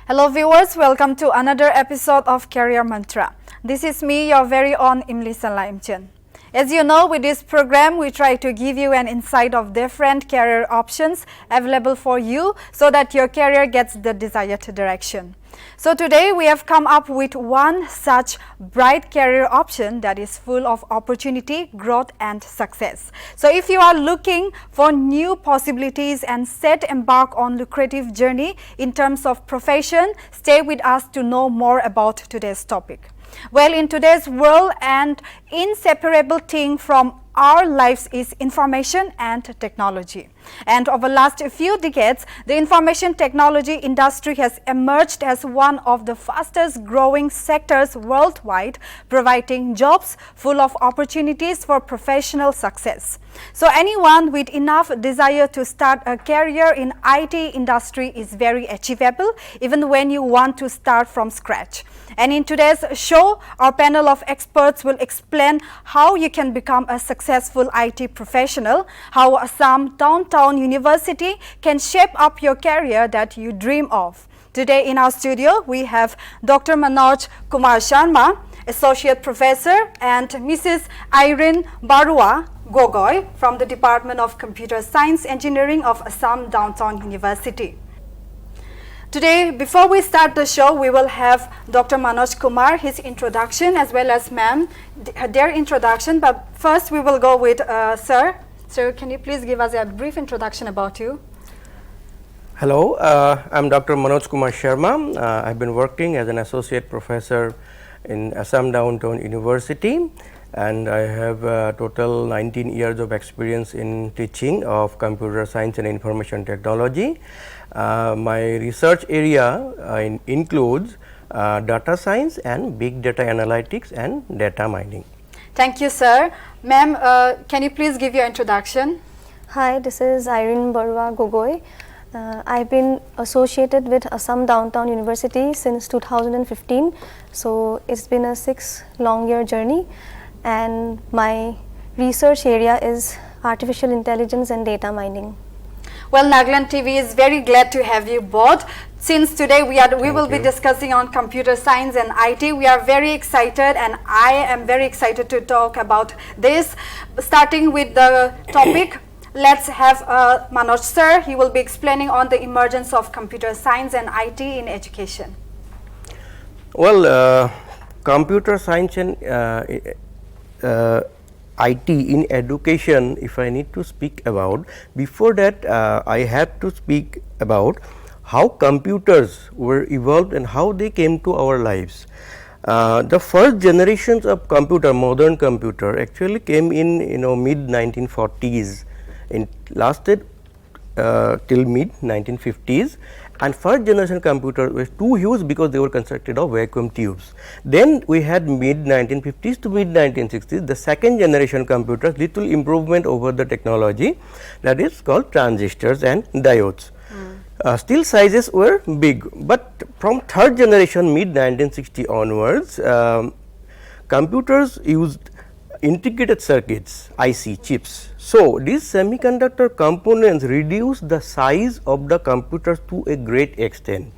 Hello viewers, welcome to another episode of Career Mantra. This is me, your very own Imli Salaimchen. As you know, with this program, we try to give you an insight of different career options available for you so that your career gets the desired direction. So today we have come up with one such bright career option that is full of opportunity, growth and success. So if you are looking for new possibilities and set embark on lucrative journey in terms of profession, stay with us to know more about today's topic. Well, in today's world, an inseparable thing from our lives is information and technology. And over the last few decades, the information technology industry has emerged as one of the fastest growing sectors worldwide, providing jobs full of opportunities for professional success. So anyone with enough desire to start a career in IT industry is very achievable, even when you want to start from scratch. And in today's show, our panel of experts will explain how you can become a successful IT professional, how Assam Downtown University can shape up your career that you dream of. Today in our studio, we have Dr. Manoj Kumar Sharma, Associate Professor, and Mrs. Irene Barua Gogoi from the Department of Computer Science Engineering of Assam Downtown University. Today, before we start the show, we will have Dr. Manoj Kumar, his introduction, as well as ma'am, their introduction. But first, we will go with sir. Sir, can you please give us a brief introduction about you? Hello, I'm Dr. Manoj Kumar Sharma. I've been working as an associate professor in Assam Downtown University, and I have total 19 years of experience in teaching of computer science and information technology. My research area includes data science and big data analytics and data mining. Thank you, sir. Ma'am, can you please give your introduction? Hi, this is Irene Barua Gogoi. I've been associated with Assam Downtown University since 2015, so it's been a 6-long-year journey, and my research area is artificial intelligence and data mining. Well, NLTV is very glad to have you both. Since today we will be discussing on computer science and IT, we are very excited, and I am very excited to talk about this. Starting with the topic, let's have Manoj sir. He will be explaining on the emergence of computer science and IT in education. Well, computer science and IT in education, if I need to speak about, before that I have to speak about how computers were evolved and how they came to our lives. The first generations of computer, modern computer, actually came in mid 1940s and lasted till mid 1950s. And first generation computers were too huge because they were constructed of vacuum tubes. Then we had mid 1950s to mid 1960s, the second generation computers, little improvement over the technology, that is called transistors and diodes. Still sizes were big, but from third generation mid 1960 onwards, computers used integrated circuits, IC chips. So these semiconductor components reduce the size of the computers to a great extent.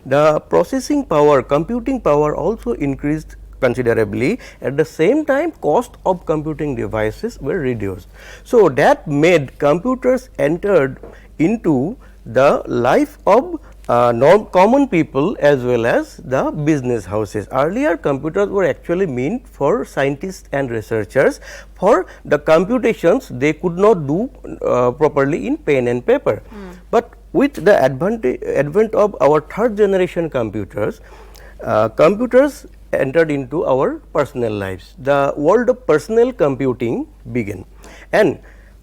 The processing power, computing power also increased considerably. At the same time, cost of computing devices were reduced. So that made computers entered into the life of common people as well as the business houses. Earlier computers were actually meant for scientists and researchers. For the computations they could not do properly in pen and paper. But with the advent of our third generation computers, computers entered into our personal lives. The world of personal computing began, and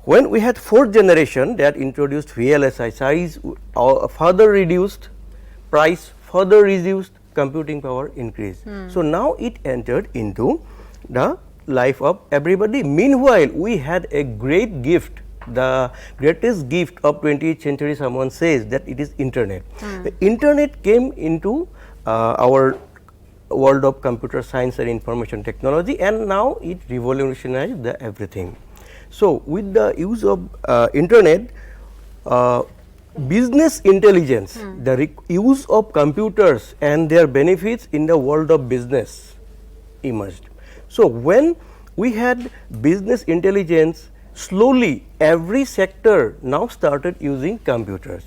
when we had fourth generation that introduced VLSI, size further reduced, price further reduced, computing power increased. So now it entered into the life of everybody. Meanwhile, we had a great gift, the greatest gift of 20th century, someone says that it is internet. The internet came into our world of computer science and information technology, and now it revolutionized everything. So with the use of internet, business intelligence, the use of computers and their benefits in the world of business emerged. So, when we had business intelligence, slowly every sector now started using computers.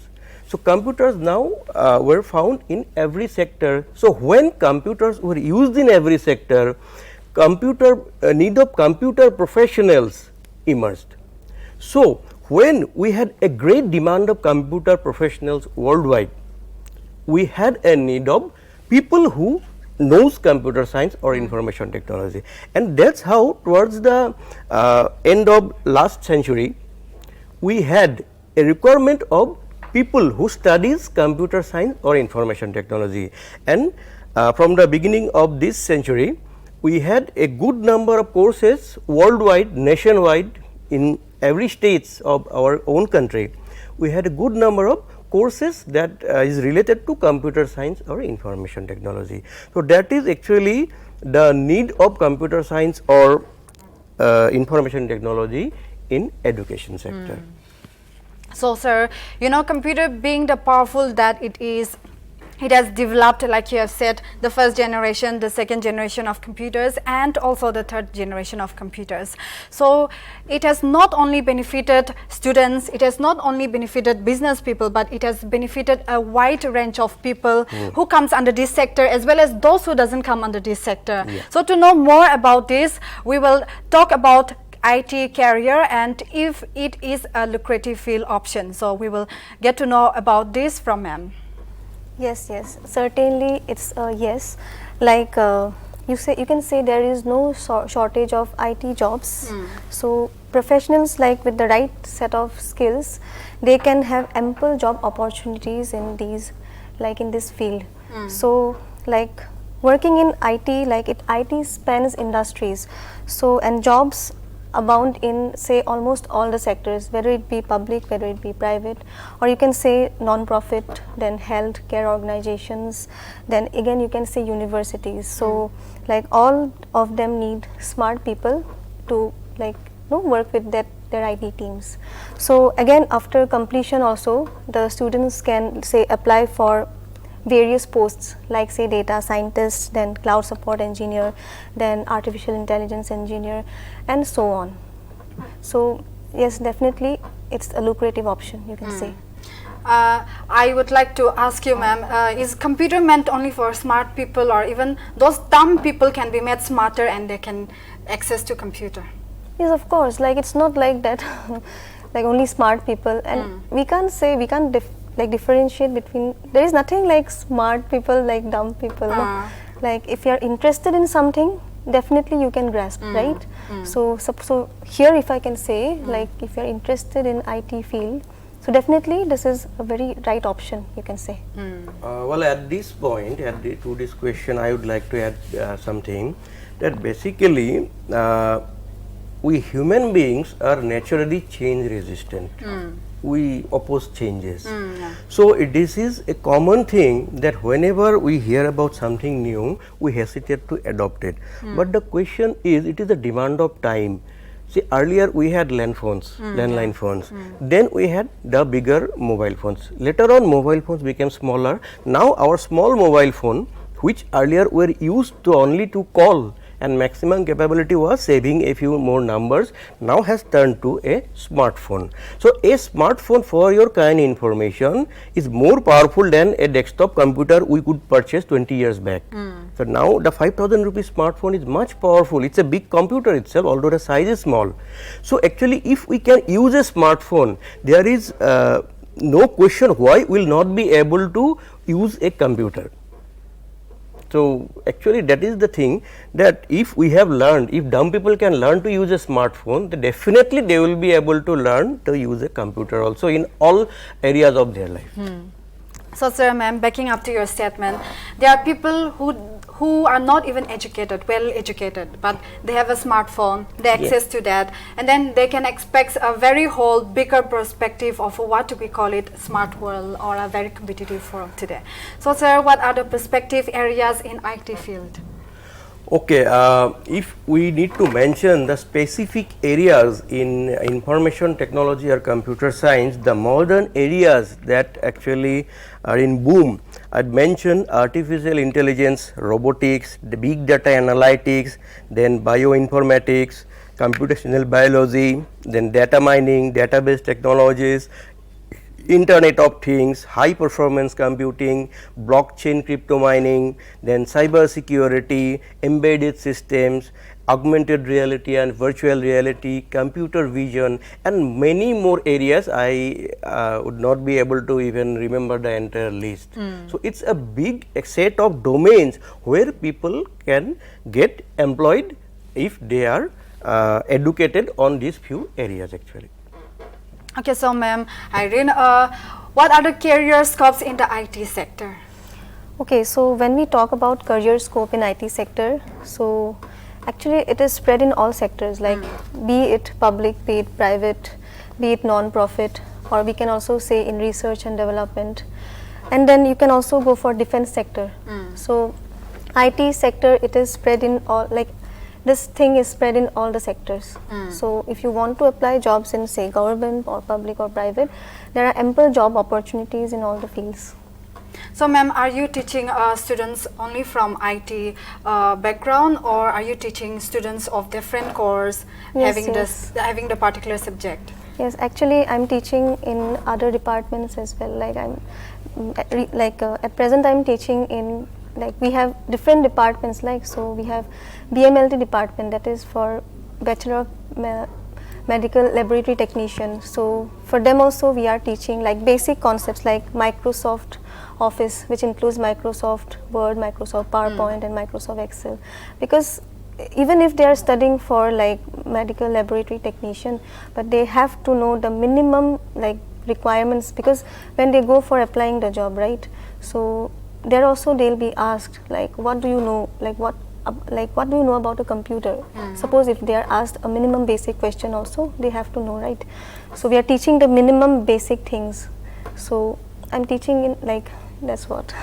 So, computers now were found in every sector. So, when computers were used in every sector, need of computer professionals emerged. So, when we had a great demand of computer professionals worldwide, we had a need of people who knows computer science or information technology, and that's how towards the end of last century we had a requirement of people who studies computer science or information technology. And from the beginning of this century we had a good number of courses worldwide, nationwide, in every states of our own country. We had a good number of courses that is related to computer science or information technology. So, that is actually the need of computer science or information technology in education sector. So, sir, you know, computer being the powerful that it is, it has developed, like you have said, the first generation, the second generation of computers, and also the third generation of computers. So, it has not only benefited students, it has not only benefited business people, but it has benefited a wide range of people who comes under this sector, as well as those who doesn't come under this sector. Yeah. So, to know more about this, we will talk about IT career and if it is a lucrative field option. So, we will get to know about this from ma'am. Yes, yes, certainly it's a yes. Like you can say there is no shortage of IT jobs. So professionals, like with the right set of skills, they can have ample job opportunities in these, like in this field. So like working in IT, like IT spans industries. So and jobs abound in, say, almost all the sectors, whether it be public, whether it be private, or you can say non-profit, then health care organizations, then again you can say universities. So like all of them need smart people to like work with their IT teams. So again, after completion also, the students can say apply for various posts, like say data scientist, then cloud support engineer, then artificial intelligence engineer, and so on. So yes, definitely it's a lucrative option, you can say. I would like to ask you, ma'am, is computer meant only for smart people, or even those dumb people can be made smarter and they can access to computer? Yes, of course, like it's not like that like only smart people, and we can't say, we can't differentiate between, there is nothing like smart people like dumb people. No? Like if you are interested in something, definitely you can grasp, right? So here if I can say, like if you are interested in IT field, so definitely this is a very right option, you can say. Well, at this point, to this question, I would like to add something, that basically we human beings are naturally change resistant. We oppose changes. So this is a common thing, that whenever we hear about something new, we hesitate to adopt it. But the question is, it is the demand of time. See, earlier we had landline phones, then we had the bigger mobile phones. Later on mobile phones became smaller. Now our small mobile phone, which earlier were used to only to call, and maximum capability was saving a few more numbers, now has turned to a smartphone. So a smartphone, for your kind information, is more powerful than a desktop computer we could purchase 20 years back. So now the 5,000 rupees smartphone is much powerful. It's a big computer itself, although the size is small. So actually if we can use a smartphone, there is no question why we will not be able to use a computer. So actually that is the thing, that if we have learned, if dumb people can learn to use a smartphone, then definitely they will be able to learn to use a computer also in all areas of their life. So sir, ma'am, backing up to your statement, there are people who are not even educated, well educated, but they have a smartphone, they access to that, and then they can expect a very whole bigger perspective of what we call it smart world, or a very competitive world today. So sir, what are the perspective areas in IT field? Okay, if we need to mention the specific areas in information technology or computer science, the modern areas that actually are in boom, I'd mention artificial intelligence, robotics, the big data analytics, then bioinformatics, computational biology, then data mining, database technologies, Internet of Things, high performance computing, blockchain crypto mining, then cyber security, embedded systems, augmented reality and virtual reality, computer vision, and many more areas. I would not be able to even remember the entire list. So, it is a big set of domains where people can get employed if they are educated on these few areas actually. Okay, so ma'am, Irene, what are the career scopes in the IT sector? Okay, so when we talk about career scope in IT sector, so actually it is spread in all sectors, like be it public, be it private, be it non-profit, or we can also say in research and development. And then you can also go for defense sector. So IT sector, it is spread in all, like this thing is spread in all the sectors. So if you want to apply jobs in say government or public or private, there are ample job opportunities in all the fields. So ma'am, are you teaching students only from IT background, or are you teaching students of different course having the particular subject? Yes, actually I'm teaching in other departments as well. Like at present I'm teaching in, like we have different departments, like so we have BMLT department, that is for Bachelor of Medical Laboratory Technician. So for them also we are teaching like basic concepts like Microsoft Office, which includes Microsoft Word, Microsoft PowerPoint and Microsoft Excel, because even if they are studying for like medical laboratory technician, but they have to know the minimum like requirements, because when they go for applying the job, right, so there also they'll be asked like what do you know, like what do you know about a computer. Suppose if they are asked a minimum basic question also, they have to know, right. So we are teaching the minimum basic things. So I'm teaching in like, that's what.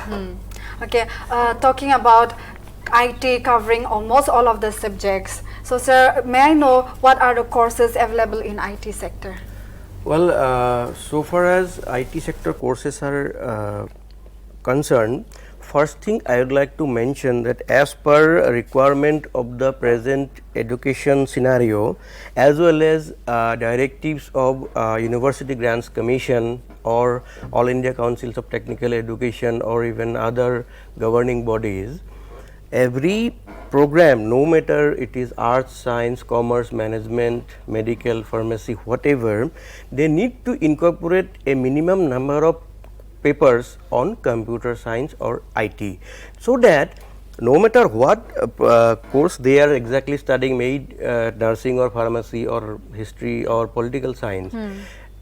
Okay, talking about IT covering almost all of the subjects. So sir, may I know what are the courses available in IT sector? Well, so far as IT sector courses are concerned, first thing I would like to mention that as per requirement of the present education scenario, as well as directives of University Grants Commission or All India Councils of Technical Education or even other governing bodies, every program, no matter it is arts, science, commerce, management, medical, pharmacy, whatever, they need to incorporate a minimum number of papers on computer science or IT, so that no matter what course they are exactly studying, maybe nursing or pharmacy or history or political science,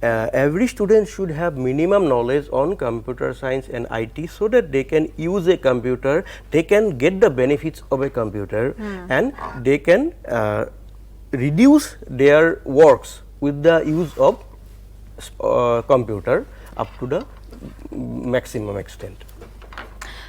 every student should have minimum knowledge on computer science and IT, so that they can use a computer, they can get the benefits of a computer, and they can reduce their works with the use of computer up to the maximum extent.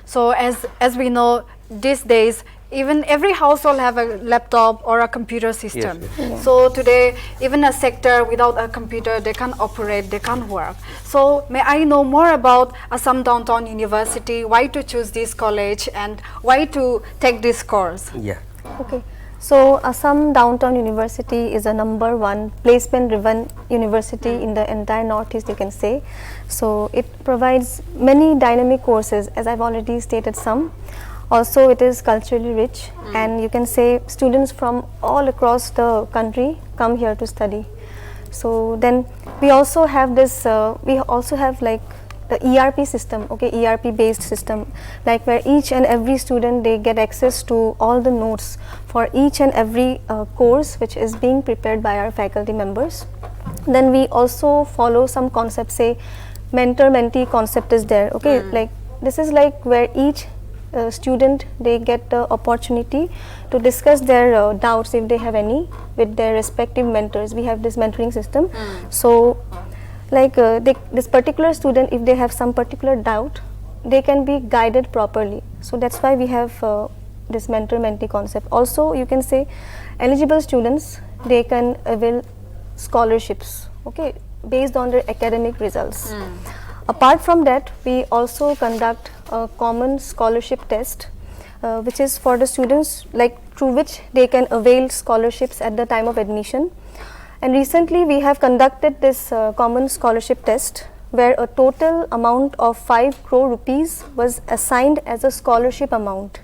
So as we know, these days even every household have a laptop or a computer system. So today even a sector without a computer, they can't operate, they can't work. So may I know more about Assam Downtown University, why to choose this college and why to take this course? Yeah. Okay. So Assam Downtown University is a #1 placement driven university in the entire Northeast, you can say. So it provides many dynamic courses, as I've already stated some. Also it is culturally rich, and you can say students from all across the country come here to study. So then we also have this, we also have like the ERP system, okay, ERP based system, like where each and every student, they get access to all the notes for each and every course which is being prepared by our faculty members. Then we also follow some concepts, say mentor-mentee concept is there, okay, like this is like where each student, they get the opportunity to discuss their doubts if they have any with their respective mentors. We have this mentoring system. So like this particular student, if they have some particular doubt, they can be guided properly. So that's why we have this mentor-mentee concept. Also, you can say eligible students, they can avail scholarships, okay, based on their academic results. Apart from that, we also conduct a common scholarship test, which is for the students, like through which they can avail scholarships at the time of admission. And recently we have conducted this common scholarship test, where a total amount of 5 crore rupees was assigned as a scholarship amount.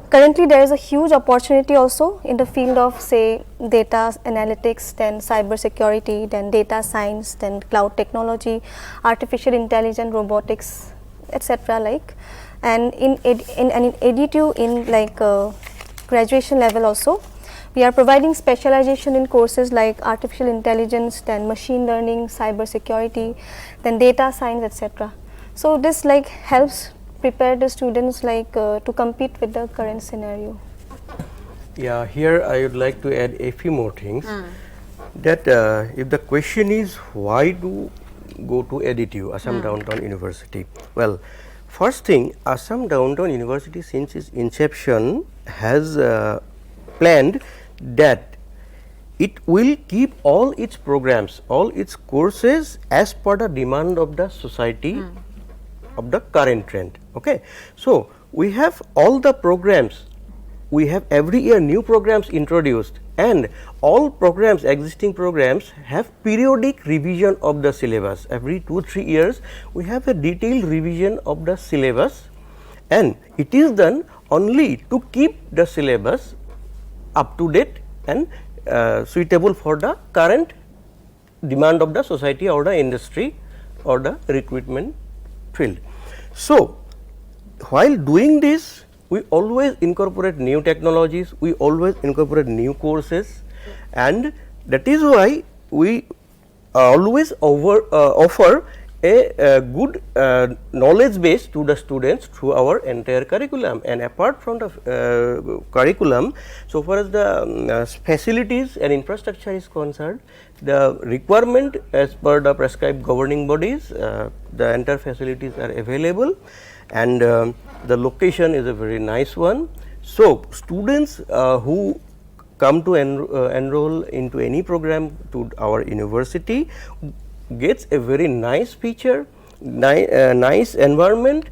Currently there is a huge opportunity also in the field of, say, data analytics, then cyber security, then data science, then cloud technology, artificial intelligence, robotics, etc. like. And in EDU, in like graduation level also, we are providing specialization in courses like artificial intelligence, then machine learning, cyber security, then data science, etc. So this like helps prepare the students like to compete with the current scenario. Yeah, here I would like to add a few more things. That if the question is why to go to EDU, Assam Downtown University, well, first thing, Assam Downtown University since its inception has planned that it will keep all its programs, all its courses as per the demand of the society of the current trend. Okay. So, we have all the programs, we have every year new programs introduced, and all programs, existing programs have periodic revision of the syllabus. Every 2-3 years we have a detailed revision of the syllabus, and it is done only to keep the syllabus up to date and suitable for the current demand of the society or the industry or the recruitment field. So, while doing this, we always incorporate new technologies, we always incorporate new courses, and that is why we always offer a good knowledge base to the students through our entire curriculum. And apart from the curriculum, so far as the facilities and infrastructure is concerned, the requirement as per the prescribed governing bodies, the entire facilities are available, and the location is a very nice one. So, students who come to enroll into any program to our university gets a very nice feature, nice environment,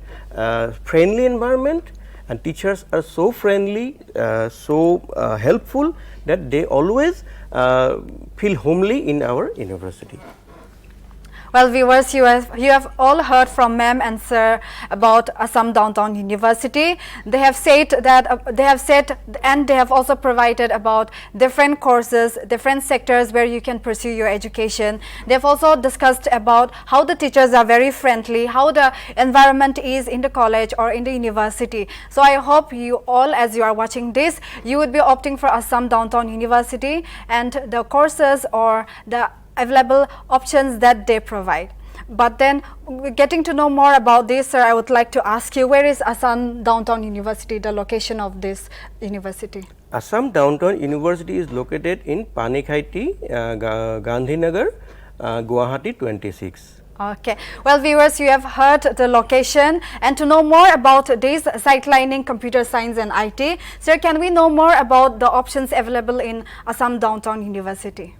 friendly environment, and teachers are so friendly, so helpful that they always feel homely in our university. Well, viewers, you have all heard from Ma'am and Sir about Assam Downtown University. They have said that and they have also provided about different courses, different sectors where you can pursue your education. They have also discussed about how the teachers are very friendly, how the environment is in the college or in the university. So I hope you all, as you are watching this, you would be opting for Assam Downtown University and the courses or the available options that they provide. But then, getting to know more about this, sir, I would like to ask you, where is Assam Downtown University, the location of this university? Assam Downtown University is located in Panikhaiti, Gandhinagar, Guwahati 26. Okay. Well, viewers, you have heard the location, and to know more about this sidelining computer science and IT, sir, can we know more about the options available in Assam Downtown University?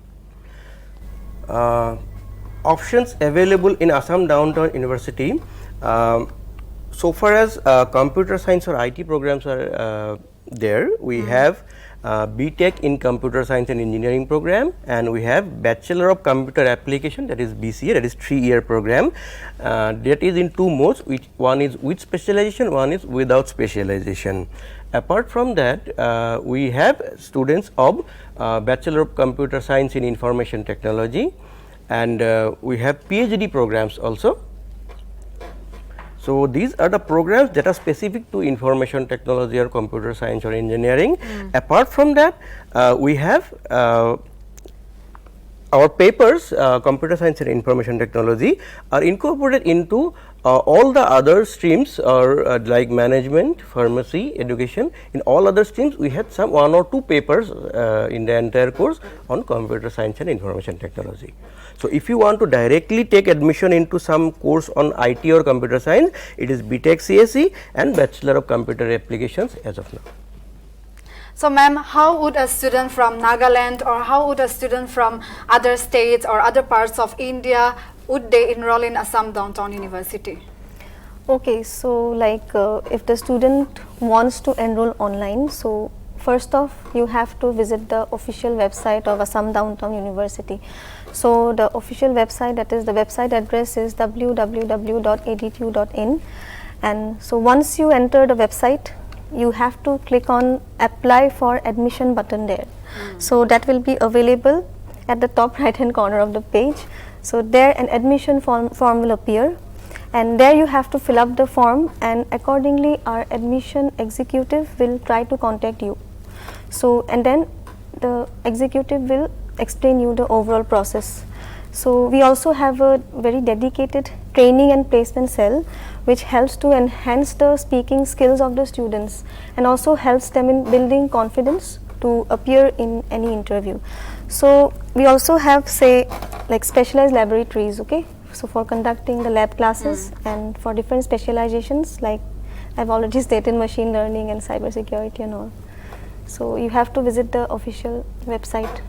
Options available in Assam Downtown University, so far as computer science or IT programs are there, we have BTech in Computer Science and Engineering program, and we have Bachelor of Computer Application, that is BCA, that is 3-year program, that is in 2 modes, which one is with specialization, one is without specialization. Apart from that, we have students of Bachelor of Computer Science in Information Technology, and we have PhD programs also. So, these are the programs that are specific to information technology or computer science or engineering. Apart from that, we have our papers, computer science and information technology, are incorporated into all the other streams are like management, pharmacy, education. In all other streams, we had some 1 or 2 papers in the entire course on computer science and information technology. So, if you want to directly take admission into some course on IT or computer science, it is BTech CSE and Bachelor of Computer Applications as of now. So, ma'am, how would a student from Nagaland or how would a student from other states or other parts of India would they enroll in Assam Downtown University? Okay, so like if the student wants to enroll online, so first off you have to visit the official website of Assam Downtown University. So the official website, that is the website address is www.adtu.in, and so once you enter the website you have to click on apply for admission button there. So that will be available at the top right hand corner of the page. So there an admission form will appear, and there you have to fill up the form, and accordingly our admission executive will try to contact you. So and then the executive will explain you the overall process. So we also have a very dedicated training and placement cell which helps to enhance the speaking skills of the students and also helps them in building confidence to appear in any interview. So we also have, say, like specialized laboratories, okay, so for conducting the lab classes and for different specializations, like I've already stated, machine learning and cyber security and all. So you have to visit the official website.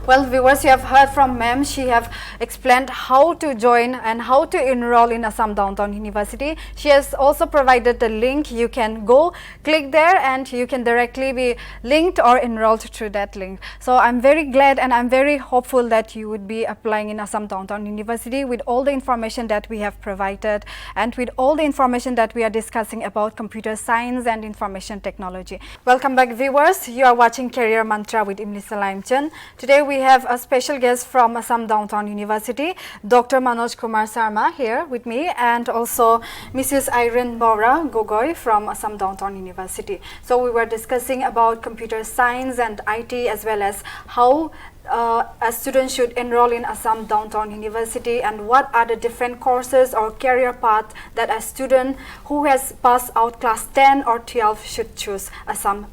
Well, viewers, you have heard from ma'am. She have explained how to join and how to enroll in Assam Downtown University. She has also provided the link. You can go click there and you can directly be linked or enrolled through that link. So I'm very glad and I'm very hopeful that you would be applying in Assam Downtown University with all the information that we have provided and with all the information that we are discussing about computer science and information technology. Welcome back, viewers. You are watching Career Mantra with Imlisa Laimchand. Today we have a special guest from Assam Downtown University, Dr. Manoj Kumar Sharma here with me, and also Mrs. Irene Bora Gogoi from Assam Downtown University. So we were discussing about computer science and IT as well as how a student should enroll in Assam Downtown University and what are the different courses or career path that a student who has passed out class 10 or 12 should choose Assam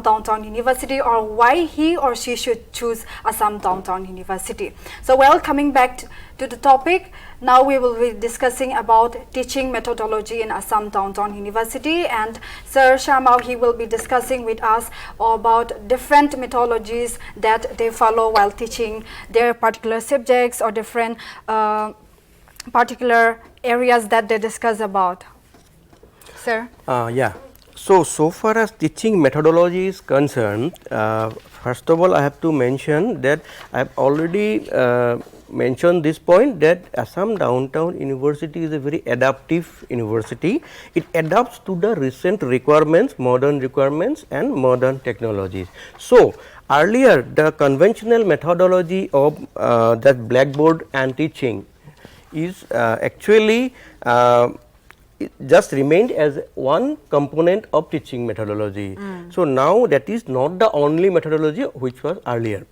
Downtown University, or why he or she should choose Assam Downtown University. So well, coming back to the topic, now we will be discussing about teaching methodology in Assam Downtown University, and Sir Sharma, he will be discussing with us about different methodologies that they follow while teaching their particular subjects or different particular areas that they discuss about. Sir? Yeah. So far as teaching methodology is concerned, first of all I have to mention that I have already mentioned this point that Assam Downtown University is a very adaptive university. It adapts to the recent requirements, modern requirements and modern technologies. So earlier the conventional methodology of that blackboard and teaching is actually it just remained as one component of teaching methodology. So now that is not the only methodology which was earlier.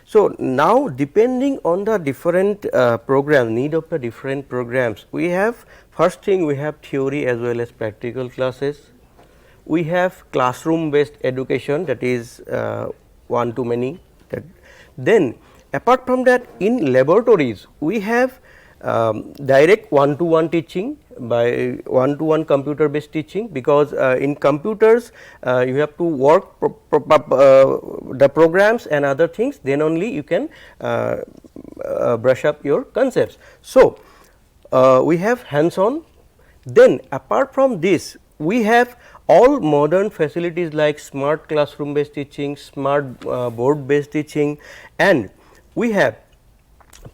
So now depending on the different program, need of the different programs, we have, first thing we have theory as well as practical classes. We have classroom based education, that is one to many. Then apart from that, in laboratories we have direct one-to-one teaching by one-to-one computer based teaching, because in computers you have to work the programs and other things, then only you can brush up your concepts. So we have hands-on. Then apart from this, we have all modern facilities like smart classroom based teaching, smart board based teaching, and we have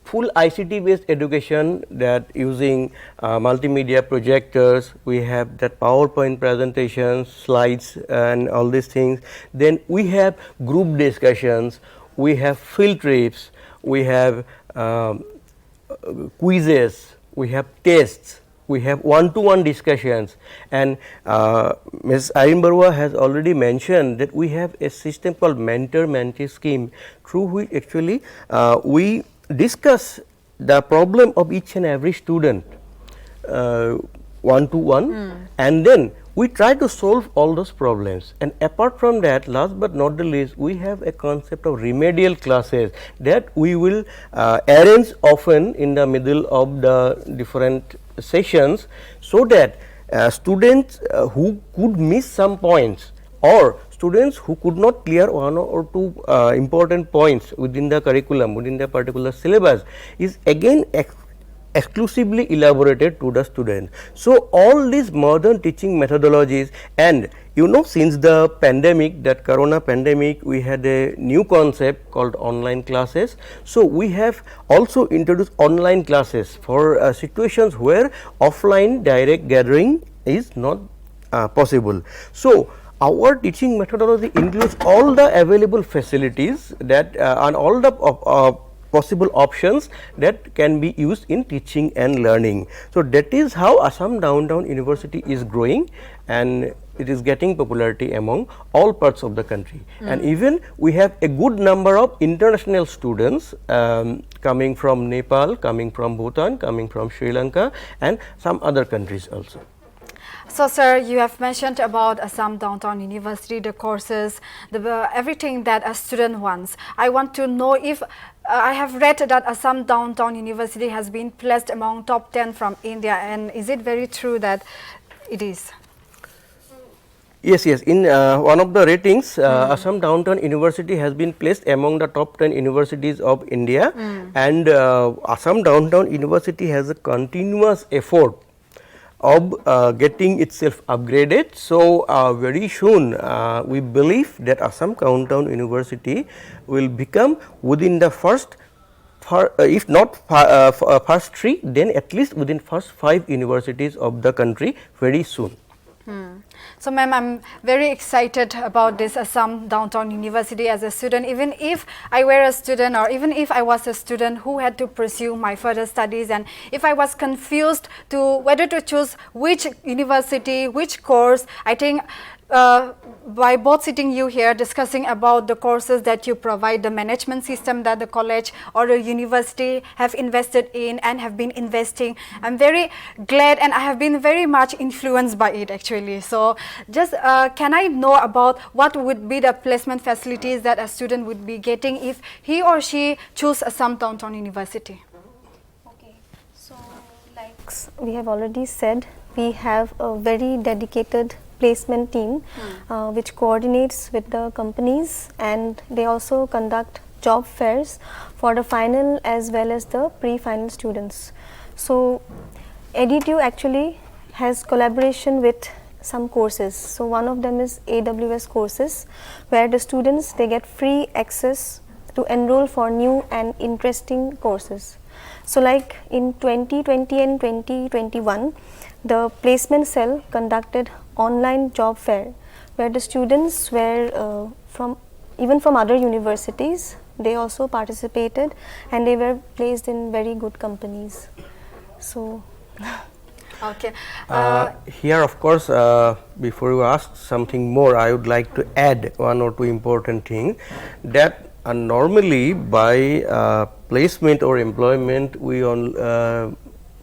full ICT based education, that using multimedia projectors, we have that PowerPoint presentations, slides and all these things. Then we have group discussions, we have field trips, we have quizzes, we have tests, we have one-to-one discussions, and Ms. Irene Barua has already mentioned that we have a system called mentor-mentee scheme, through which actually we discuss the problem of each and every student, one-to-one, and then we try to solve all those problems. And apart from that, last but not the least, we have a concept of remedial classes that we will arrange often in the middle of the different sessions, so that students who could miss some points, or students who could not clear one or two important points within the curriculum, within the particular syllabus, is again exclusively elaborated to the student. So all these modern teaching methodologies, and you know, since the pandemic, that corona pandemic, we had a new concept called online classes. So we have also introduced online classes for situations where offline direct gathering is not possible. So our teaching methodology includes all the available facilities that and all the possible options that can be used in teaching and learning. So that is how Assam Downtown University is growing, and it is getting popularity among all parts of the country. And even we have a good number of international students coming from Nepal, coming from Bhutan, coming from Sri Lanka, and some other countries also. So, sir, you have mentioned about Assam Downtown University, the courses, everything that a student wants. I want to know if I have read that Assam Downtown University has been placed among top 10 from India, and is it very true that it is? Yes, yes. In one of the ratings, Assam Downtown University has been placed among the top 10 universities of India, and Assam Downtown University has a continuous effort of getting itself upgraded. So very soon we believe that Assam Downtown University will become within the first, if not first 3, then at least within first 5 universities of the country very soon. So, ma'am, I'm very excited about this Assam Downtown University as a student. Even if I were a student, or even if I was a student who had to pursue my further studies, and if I was confused to whether to choose which university, which course, I think by both sitting you here discussing about the courses that you provide, the management system that the college or the university have invested in and have been investing, I'm very glad, and I have been very much influenced by it actually. So just can I know about what would be the placement facilities that a student would be getting if he or she choose Assam Downtown University? Okay, so like we have already said, we have a very dedicated placement team which coordinates with the companies, and they also conduct job fairs for the final as well as the pre-final students. So EduTube actually has collaboration with some courses. So one of them is AWS courses, where the students, they get free access to enroll for new and interesting courses. So like in 2020 and 2021, the placement cell conducted online job fair, where the students were even from other universities, they also participated, and they were placed in very good companies. So okay. Here, of course, before you ask something more, I would like to add one or two important things, that normally by placement or employment, we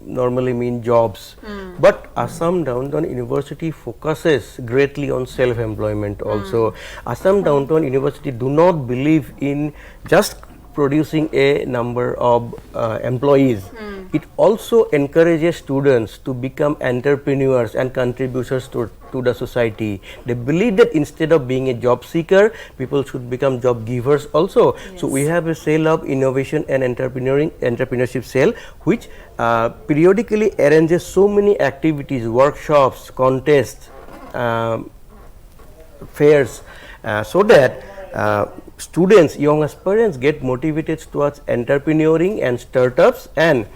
normally mean jobs, but Assam Downtown University focuses greatly on self-employment also. Assam Downtown University do not believe in just producing a number of employees. It also encourages students to become entrepreneurs and contributors to the society. They believe that instead of being a job seeker, people should become job givers also. Yes. So we have a cell of innovation and entrepreneurship cell, which periodically arranges so many activities, workshops, contests, fairs, so that students, young aspirants get motivated towards entrepreneuring and startups, and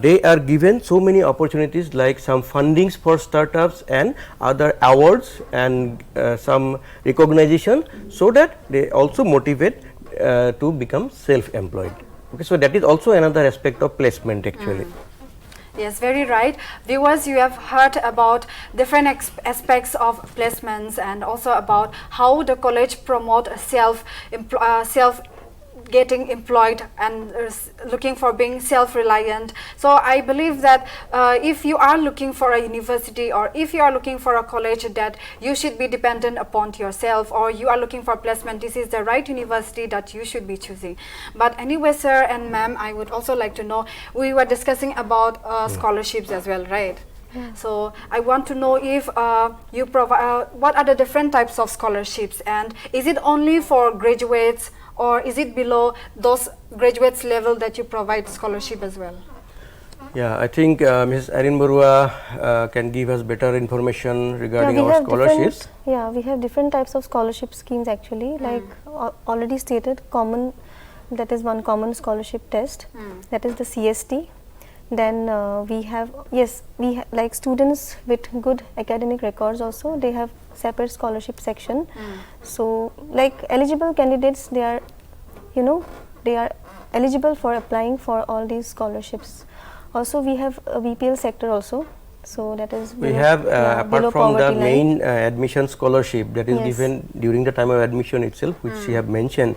they are given so many opportunities, like some fundings for startups and other awards and some recognition, so that they also motivate to become self-employed. Okay, so that is also another aspect of placement actually. Yes, very right. Viewers, you have heard about different aspects of placements, and also about how the college promote self getting employed and looking for being self-reliant. So I believe that if you are looking for a university or if you are looking for a college, that you should be dependent upon yourself, or you are looking for placement, this is the right university that you should be choosing. But anyway, sir and ma'am, I would also like to know, we were discussing about scholarships as well, right? So I want to know if you provide, what are the different types of scholarships, and is it only for graduates, or is it below those graduates level that you provide scholarship as well? Yeah, I think Ms. Erin Barua can give us better information regarding our scholarships. We have different types of scholarship schemes actually, like already stated, common, that is one common scholarship test, that is the CST. Then we have, like students with good academic records also, they have separate scholarship section. So like eligible candidates, they are, they are eligible for applying for all these scholarships. Also we have a BPL sector also. So that is we have apart from the main admission scholarship that is given during the time of admission itself, which she have mentioned,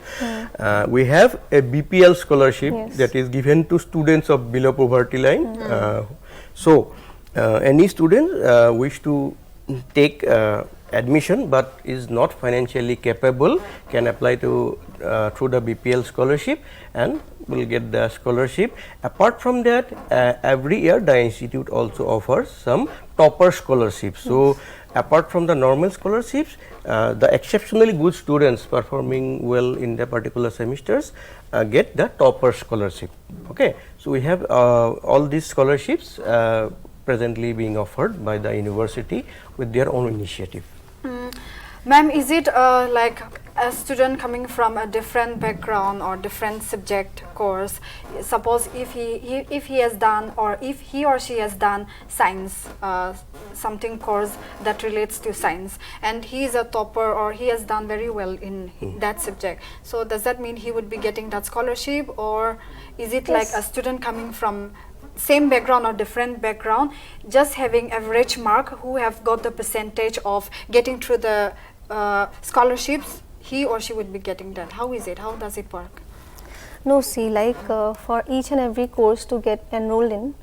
we have a BPL scholarship that is given to students of below poverty line. So any student wish to take admission but is not financially capable can apply to through the BPL scholarship and will get the scholarship. Apart from that, every year the institute also offers some topper scholarships. So apart from the normal scholarships, the exceptionally good students performing well in the particular semesters get the topper scholarship. Okay, so we have all these scholarships presently being offered by the university with their own initiative. Ma'am, is it like a student coming from a different background or different subject course? Suppose if he has done, or if he or she has done science, something course that relates to science, and he is a topper or he has done very well in that subject, so does that mean he would be getting that scholarship, or is it like a student coming from same background or different background, just having average mark, who have got the percentage of getting through the scholarships, he or she would be getting that? How is it? How does it work? No, see, like for each and every course to get enrolled in,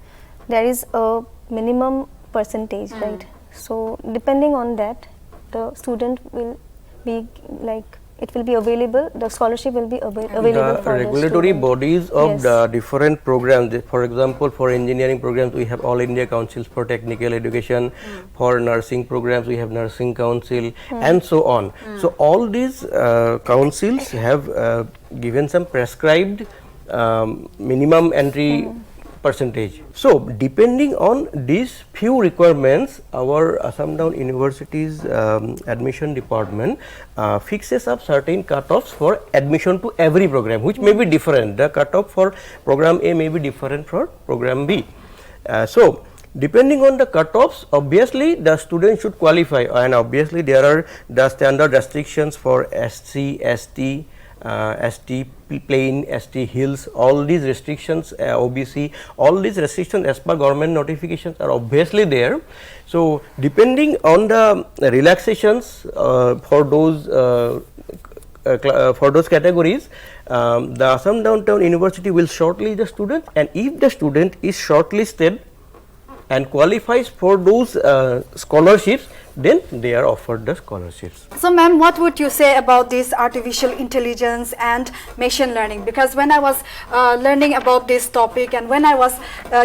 there is a minimum percentage, right? So depending on that, the student will be like, it will be available, the scholarship will be available the for regulatory the student. bodies of the different programs. For example, for engineering programs we have All India Councils for Technical Education. For nursing programs we have Nursing Council, and so on. So all these councils have given some prescribed minimum entry percentage. So depending on these few requirements, our Assam Down University's admission department fixes up certain cutoffs for admission to every program, which may be different. The cutoff for program A may be different for program B. So depending on the cutoffs, obviously the student should qualify, and obviously there are the standard restrictions for SC, ST, ST plain, ST hills, all these restrictions, OBC, all these restrictions as per government notifications are obviously there. So depending on the relaxations for those categories, the Assam Downtown University will shortlist the student, and if the student is shortlisted and qualifies for those scholarships, then they are offered the scholarships. So ma'am, what would you say about this artificial intelligence and machine learning? Because when I was learning about this topic, and when I was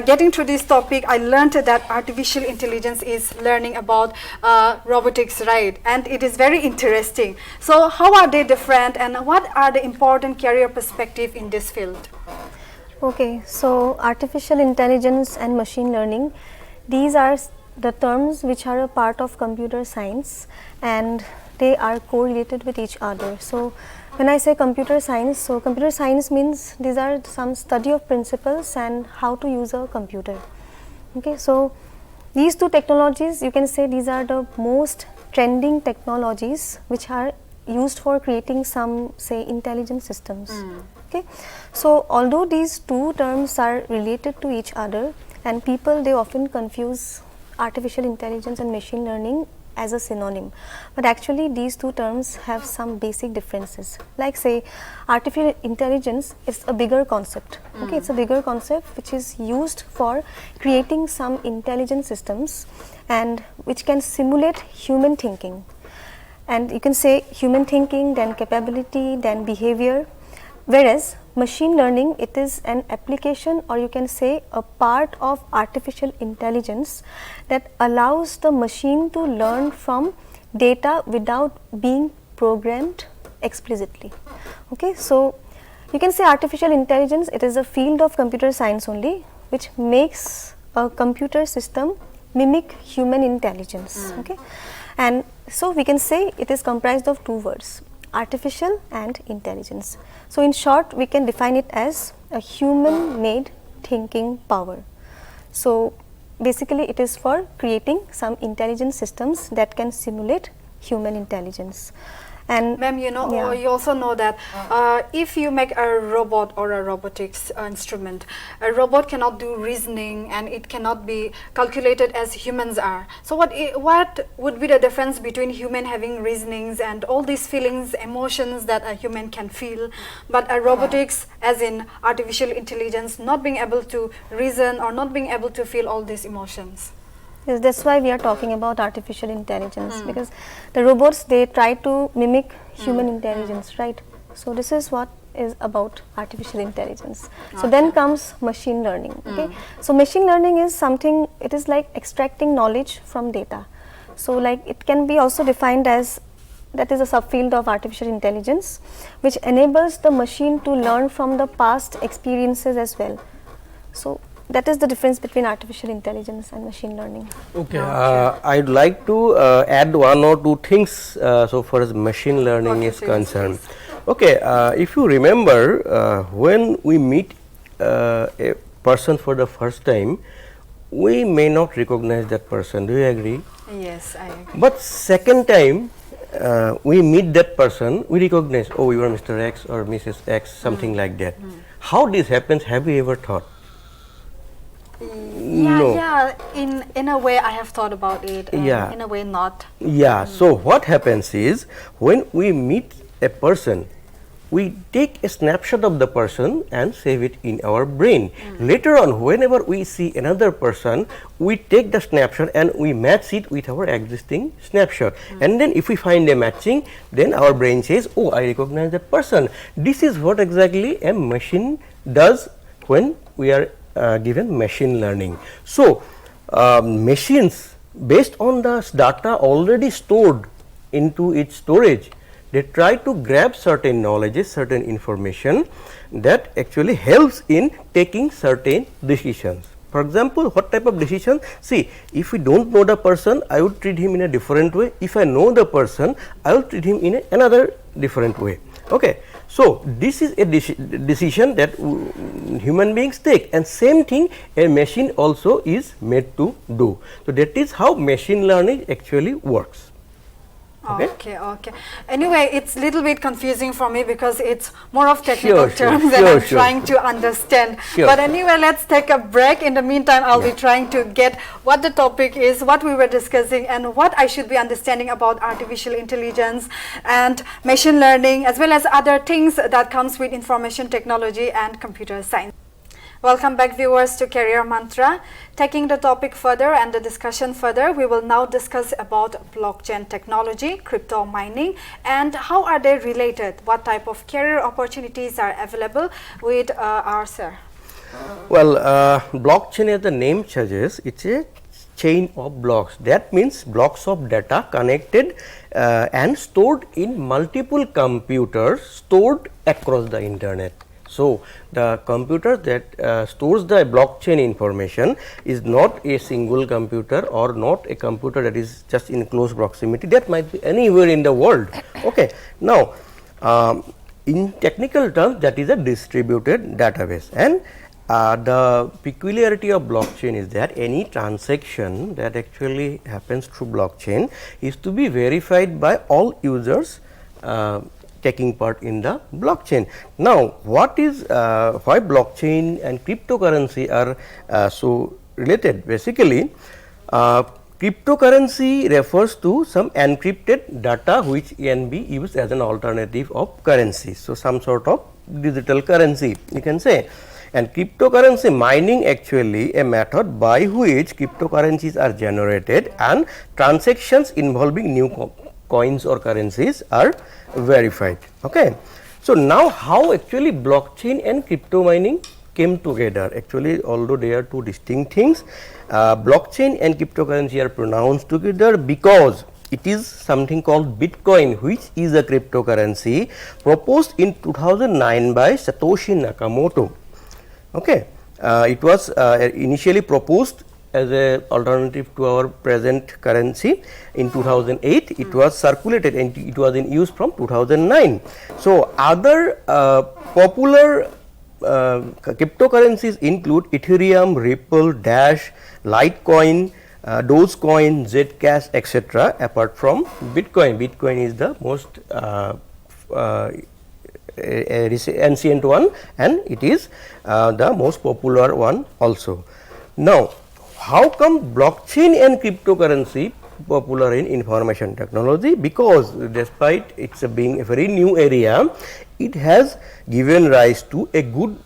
getting through this topic, I learned that artificial intelligence is learning about robotics, right? And it is very interesting. So how are they different, and what are the important career perspective in this field? Okay, so artificial intelligence and machine learning, these are the terms which are a part of computer science, and they are correlated with each other. So when I say computer science, so computer science means these are some study of principles and how to use a computer. Okay, so these two technologies, you can say these are the most trending technologies which are used for creating some, say, intelligent systems. Okay, so although these two terms are related to each other, and people, they often confuse artificial intelligence and machine learning as a synonym, but actually these two terms have some basic differences. Like say artificial intelligence is a bigger concept, okay, it's a bigger concept which is used for creating some intelligent systems and which can simulate human thinking. And you can say human thinking, then capability, then behavior, whereas machine learning, it is an application, or you can say a part of artificial intelligence that allows the machine to learn from data without being programmed explicitly. Okay, so you can say artificial intelligence, it is a field of computer science only which makes a computer system mimic human intelligence. Okay, and so we can say it is comprised of two words, artificial and intelligence. So in short, we can define it as a human made thinking power. So basically it is for creating some intelligent systems that can simulate human intelligence. And Ma'am, you know, you also know that if you make a robot or a robotics instrument, a robot cannot do reasoning and it cannot be calculated as humans are. So what would be the difference between human having reasonings and all these feelings, emotions that a human can feel, but a robotics, as in artificial intelligence, not being able to reason or not being able to feel all these emotions? Yes, that's why we are talking about artificial intelligence, because the robots, they try to mimic human intelligence, right? So this is what is about artificial intelligence. So then comes machine learning. Okay, so machine learning is something, it is like extracting knowledge from data. So like it can be also defined as, that is a subfield of artificial intelligence which enables the machine to learn from the past experiences as well. So that is the difference between artificial intelligence and machine learning. Okay, I'd like to add one or two things so far as machine learning is concerned. Okay, if you remember, when we meet a person for the first time, we may not recognize that person. Do you agree? Yes, I agree. But second time we meet that person, we recognize, oh, you are Mr. X or Mrs. X, something like that. How this happens, have you ever thought? Yeah, in a way I have thought about it, in a way not. Yeah, so what happens is, when we meet a person, we take a snapshot of the person and save it in our brain. Later on, whenever we see another person, we take the snapshot and we match it with our existing snapshot. And then if we find a matching, then our brain says, oh, I recognize that person. This is what exactly a machine does when we are given machine learning. So machines, based on the data already stored into its storage, they try to grab certain knowledges, certain information that actually helps in taking certain decisions. For example, what type of decision? See, if we don't know the person, I would treat him in a different way. If I know the person, I will treat him in another different way. Okay. So this is a decision that human beings take, and same thing a machine also is made to do. So that is how machine learning actually works. Okay. Anyway, it's a little bit confusing for me because it's more of technical terms that I'm trying to understand. But anyway, let's take a break. In the meantime, I'll be trying to get what the topic is, what we were discussing, and what I should be understanding about artificial intelligence and machine learning, as well as other things that comes with information technology and computer science. Welcome back, viewers, to Career Mantra. Taking the topic further and the discussion further, we will now discuss about blockchain technology, crypto mining, and how are they related? What type of career opportunities are available with our sir? Well, blockchain, as the name suggests, it's a chain of blocks. That means blocks of data connected and stored in multiple computers stored across the internet. So the computer that stores the blockchain information is not a single computer or not a computer that is just in close proximity. That might be anywhere in the world. Okay. Now, in technical terms, that is a distributed database, and the peculiarity of blockchain is that any transaction that actually happens through blockchain is to be verified by all users taking part in the blockchain. Now, what is why blockchain and cryptocurrency are so related? Basically, Cryptocurrency refers to some encrypted data which can be used as an alternative of currency. So, some sort of digital currency you can say, and cryptocurrency mining actually a method by which cryptocurrencies are generated and transactions involving new coins or currencies are verified. Okay. So, now how actually blockchain and crypto mining came together? Actually, although they are two distinct things, blockchain and cryptocurrency are pronounced together because it is something called Bitcoin, which is a cryptocurrency proposed in 2009 by Satoshi Nakamoto. Okay. It was initially proposed as a alternative to our present currency in 2008. It was circulated and it was in use from 2009. So, other popular cryptocurrencies include Ethereum, Ripple, Dash, Litecoin, Dogecoin, Zcash, etc. apart from Bitcoin. Bitcoin is the most ancient one and it is the most popular one also. Now, how come blockchain and cryptocurrency popular in information technology? Because despite its being a very new area, it has given rise to a good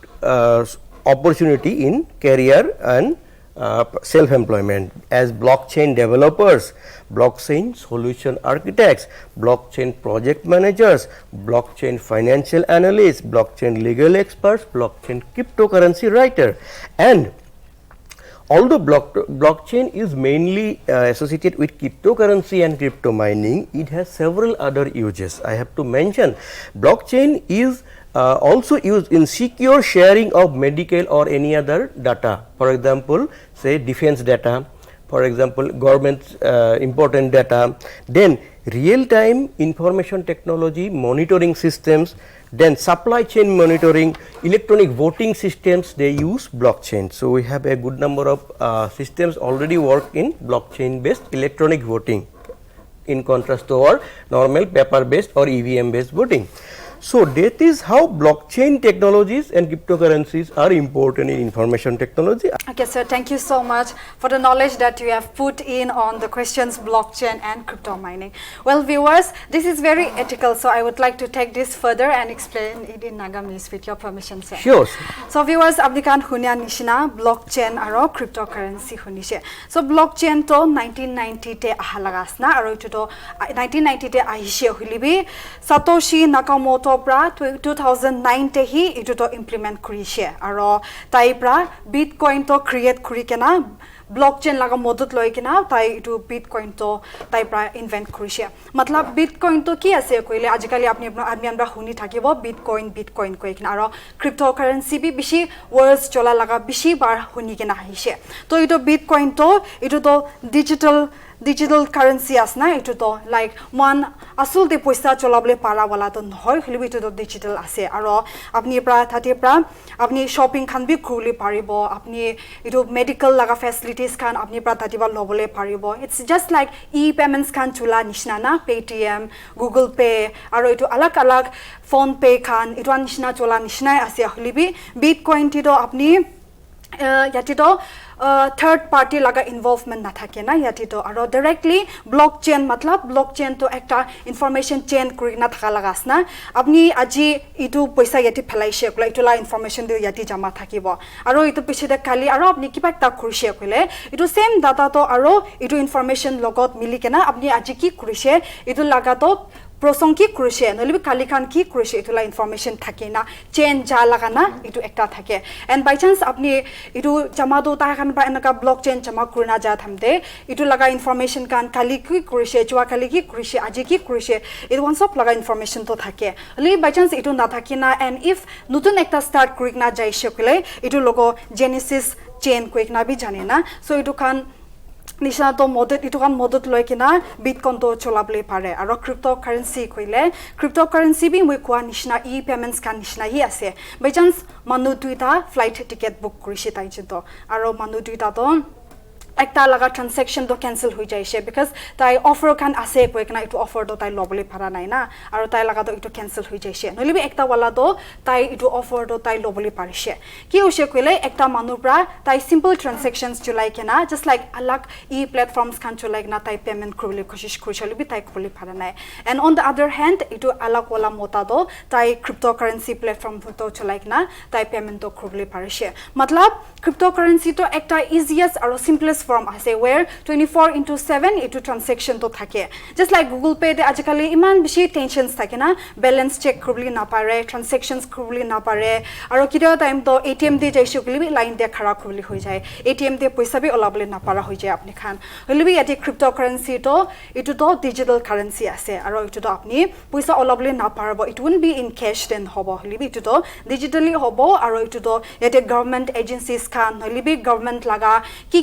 opportunity in career and self-employment as blockchain developers, blockchain solution architects, blockchain project managers, blockchain financial analysts, blockchain legal experts, blockchain cryptocurrency writer. And although blockchain is mainly associated with cryptocurrency and crypto mining, it has several other uses. I have to mention blockchain is also used in secure sharing of medical or any other data. For example, say defense data, for example government important data, then real time information technology monitoring systems, then supply chain monitoring, electronic voting systems, they use blockchain. So, we have a good number of systems already work in blockchain based electronic voting in contrast to our normal paper based or EVM based voting. So, that is how blockchain technologies and cryptocurrencies are important in information technology. Okay, sir, thank you so much for the knowledge that you have put in on the questions blockchain and crypto mining. Well, viewers, this is very ethical, so I would like to take this further and explain it in Nagamese with your permission, sir. Sure. So, viewers, apnikan hunya nishina blockchain aro cryptocurrency hunishe. So, blockchain to 1990 te ahalagasna aro ito to 1990 te ahishe hulibi Satoshi Nakamoto pra 2009 te hi ito to implement kurishe aro tai pra Bitcoin to create kuri kena blockchain laga modut loi kena tai itu Bitcoin to tai pra invent kurishe. Matlab Bitcoin to ki ase koile ajikali apni amra huni thakibo Bitcoin koi kena aro cryptocurrency bi bishi words chola laga bishi bar huni kena hishe. To itu Bitcoin to itu to digital currency asna itu to like man asul de paisa cholable para wala to hoy khlibi to digital ase aro apni pra thate pra apni shopping khan bi khuli paribo apni itu medical laga facilities khan apni pra thatiba lobole paribo. It's just like e-payments khan chula nishna na Paytm, Google Pay aro itu alag phone pay khan itu nishna chola nishna ase khlibi Bitcoin ti to apni yati to third party laga involvement na thake na yati to aro directly blockchain matlab blockchain to ekta information chain kuri na thaka lagas na apni aji itu paisa yati phelaise kula itu la information de yati jama thakibo aro itu pichide kali aro apni kiba ekta kurise kule itu same data to aro itu information logot milikena apni aji ki kurise itu laga to prosong ki kurise nolibi kali khan ki kurise itula information thake na chain ja laga na itu ekta thake and by chance apni itu jama do ta khan ba enaka blockchain jama kurna ja thamde itu laga information kan kali ki kurise chwa kali ki kurise aji ki kurise it one of laga information to thake li by chance itu na thake na and if nutun ekta start kurikna jaise kule itu logo genesis chain kuikna bi jane na so itu khan nishna to model itu kan model loi kina Bitcoin to cholable pare aro cryptocurrency koile cryptocurrency bi moi kwa nishna e-payments kan nishna hi ase by chance manu duita flight ticket book korishi tai jinto aro manu duita to একটা লাগা transaction তো cancel হয়ে যাইছে because তাই offer খান আছে কই কেনা একটু অফার তো তাই লবলে পারা নাই না আর তাই লাগা তো একটু ক্যান্সেল হয়ে যাইছে নলিবি একটা ওয়ালা তো তাই একটু অফার তো তাই লবলে পারিছে কি হইছে কইলে একটা মানুপরা তাই সিম্পল ট্রানজেকশনস চলাই কেনা জাস্ট লাইক আলাক ই প্ল্যাটফর্মস খান চলাই না তাই পেমেন্ট করলে কোশিশ করছলিবি তাই করলে পারা নাই and on the other hand একটু আলাক ওয়ালা মতা তো তাই ক্রিপ্টোকারেন্সি প্ল্যাটফর্ম তো চলাই না তাই পেমেন্ট তো করলে পারিছে মতলব ক্রিপ্টোকারেন্সি তো একটা ইজিয়েস্ট আর সিম্পলেস্ট ফর্ম আছে where 24/7 এটু ট্রানজেকশন তো থাকে জাস্ট লাইক গুগল পে তে আজকালি ইমান বেশি টেনশনস থাকে না ব্যালেন্স চেক করবলি না পারে ট্রানজেকশনস করবলি না পারে আর কিটা টাইম তো এটিএম দিয়ে যাইছো গলি লাইন দিয়ে খাড়া করবলি হয়ে যায় এটিএম দিয়ে পয়সা বি ওলাবলি না পারা হয়ে যায় আপনি খান হলিবি এটি ক্রিপ্টোকারেন্সি তো এটু তো ডিজিটাল কারেন্সি আছে আর এটু তো আপনি পয়সা ওলাবলি না পারব it will be in cash then হবো হলিবি এটু তো ডিজিটালি হবো আর এটু তো এতে গভর্নমেন্ট এজেন্সিস খান হলিবি গভর্নমেন্ট লাগা কি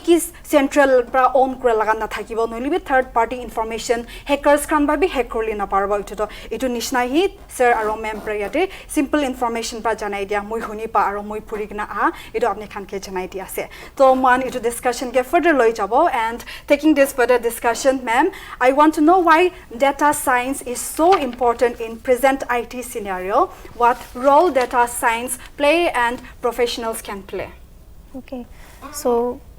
সেন্ট্রাল পৰা অন করে লাগা না থাকিব নলিবি থার্ড পার্টি ইনফরমেশন হ্যাকার্স খান ভাবি হ্যাক করলি না পারব এটু নিশ্চয় হি স্যার আর মেম প্রায়াতে সিম্পল ইনফরমেশন পৰা জানাই দিয়া মই শুনি পা আর মই ফুরি কিনা এটু আপনি খানকে জানাই দি আছে তো মান এটু ডিসকাশন কে ফার্দার লই যাব and taking this further discussion ma'am I want to know why data science is so important in present IT scenario, what role data science play and professionals can play. Okay, so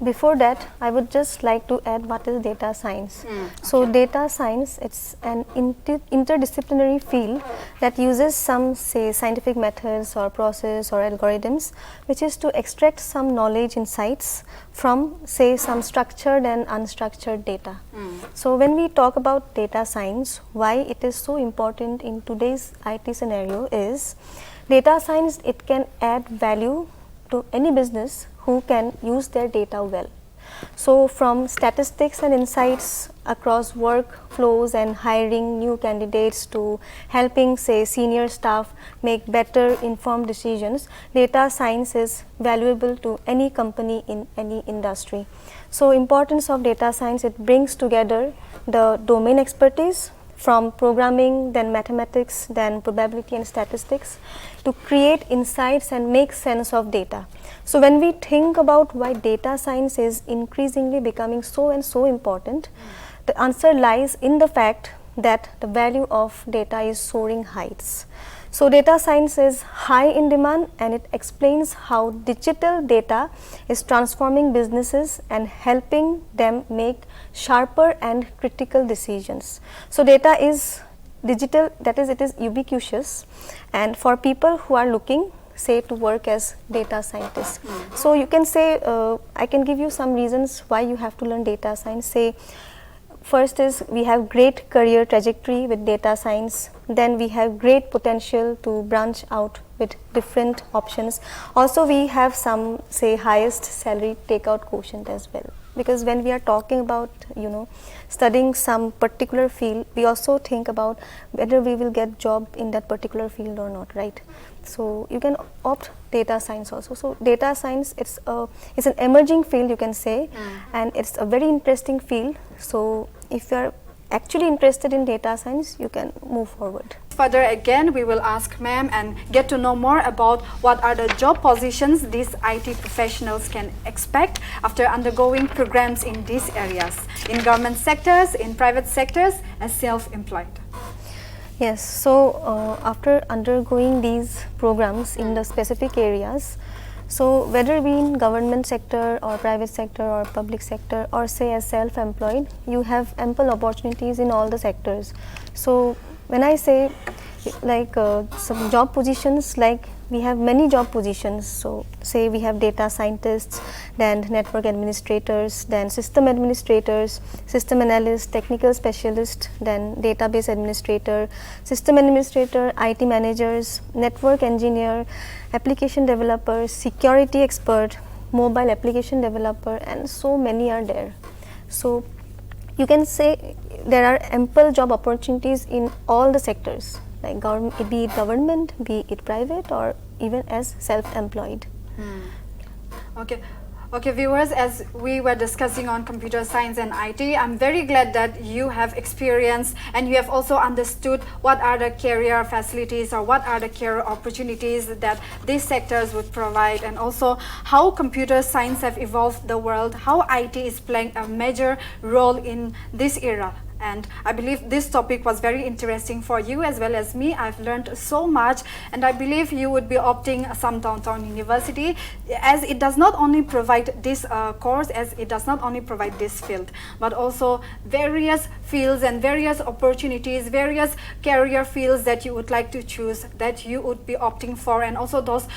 before that I would just like to add what is data science. So data science, it's an interdisciplinary field that uses some say scientific methods or process or algorithms which is to extract some knowledge insights from say some structured and unstructured data. So when we talk about data science, why it is so important in today's IT scenario is data science, it can add value to any business who can use their data well. So from statistics and insights across workflows and hiring new candidates to helping say senior staff make better informed decisions, data science is valuable to any company in any industry. So importance of data science, it brings together the domain expertise from programming, then mathematics, then probability and statistics to create insights and make sense of data. So when we think about why data science is increasingly becoming so important, the answer lies in the fact that the value of data is soaring heights. So data science is high in demand and it explains how digital data is transforming businesses and helping them make sharper and critical decisions. So data is digital, that is it is ubiquitous, and for people who are looking say to work as data scientists. So you can say I can give you some reasons why you have to learn data science. Say first is we have great career trajectory with data science, then we have great potential to branch out with different options. Also we have some say highest salary takeout quotient as well, because when we are talking about studying some particular field, we also think about whether we will get job in that particular field or not, right? So you can opt data science also. So data science, it's an emerging field you can say, and it's a very interesting field. So if you are actually interested in data science, you can move forward. Further again, we will ask ma'am and get to know more about what are the job positions these IT professionals can expect after undergoing programs in these areas, in government sectors, in private sectors, as self-employed. Yes, so after undergoing these programs in the specific areas, so whether we in government sector or private sector or public sector or say as self-employed, you have ample opportunities in all the sectors. So when I say like some job positions, like we have many job positions. So say we have data scientists, then network administrators, then system administrators, system analyst, technical specialist, then database administrator, system administrator, IT managers, network engineer, application developer, security expert, mobile application developer, and so many are there. So you can say there are ample job opportunities in all the sectors, like be it government, be it private, or even as self-employed. Okay. Okay, viewers, as we were discussing on computer science and IT, I'm very glad that you have experienced and you have also understood what are the career facilities or what are the career opportunities that these sectors would provide, and also how computer science have evolved the world, how IT is playing a major role in this era. And I believe this topic was very interesting for you as well as me. I've learned so much, and I believe you would be opting some downtown university, as it does not only provide this course, as it does not only provide this field, but also various fields and various opportunities, various career fields that you would like to choose, that you would be opting for, and also those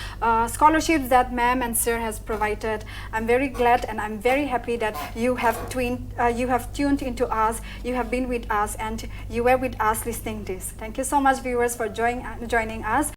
scholarships that ma'am and sir has provided. I'm very glad and I'm very happy that you have tuned into us, you have been with us, and you were with us listening this. Thank you so much, viewers, for joining us.